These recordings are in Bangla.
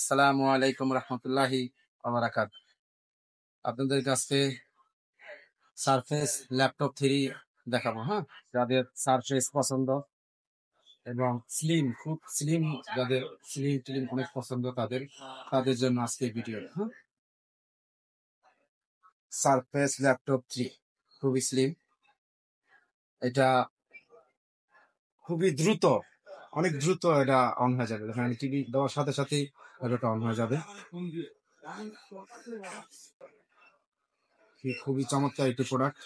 আসসালামু আলাইকুম রহমতুল্লাহি ওয়া আপনাদের কাছে সারফেস ল্যাপটপ 3 দেখাবো। হ্যাঁ, যাদের সারফেস পছন্দ এবং খুব স্লিম, যাদের স্লিম অনেক পছন্দ তাদের জন্য আজকে ভিডিও। হ্যাঁ, সারফেস ল্যাপটপ 3 খুবই স্লিম। এটা খুবই দ্রুত, অনেক দ্রুত এটা অন হয়ে যাবে। দেখেন, আমি টিভি দেওয়ার সাথে সাথেই এটা অন হয়ে যাবে। খুবই চমৎকার একটি প্রোডাক্ট।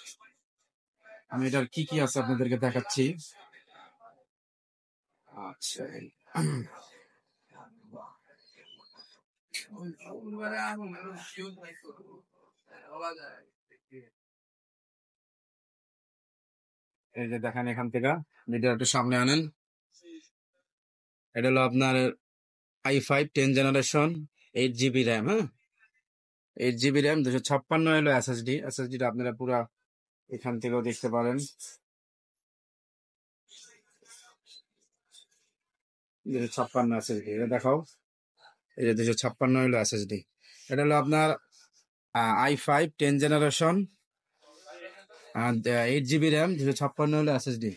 আমি এটার কি কি আছে আপনাদেরকে দেখাচ্ছি। আচ্ছা, এই যে দেখেন, এখান থেকে মিডিয়া একটু সামনে আনেন। এটা হলো আপনার i5 10 জেনারেশন, 8 GB র্যাম। হ্যাঁ, 8 GB র্যাম, 256 হলো এসএসডিটা আপনারা পুরা এখান থেকেও দেখতে পারেন। 256 এসএসডি, এটা দেখাও। এই যে 256 হলো এসএসডি। এটা হলো আপনার i5 10 জেনারেশন, 8 GB র্যাম, 256 হলো এসএসডি।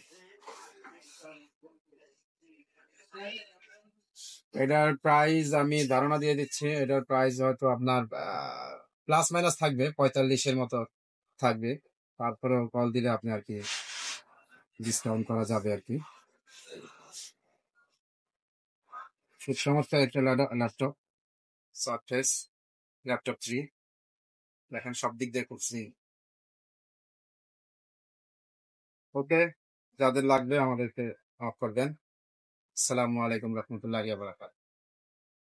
এটার প্রাইস আমি ধারণা দিয়ে দিচ্ছি। এটার প্রাইস হয়তো আপনার প্লাস মাইনাস থাকবে, 45-এর মতো থাকবে। তারপরেও কল দিলে আপনি আর কি ডিসকাউন্ট করা যাবে আর কি। খুব চমৎকার একটা ল্যাপটপ, সারফেস ল্যাপটপ 3। দেখেন, সব দিক দিয়ে করছি। ওকে, যাদের লাগবে আমাদেরকে অফ করবেন। আসসালামু আলাইকুম রহমতুল্লাহি ওয়া বারাকাতুহু।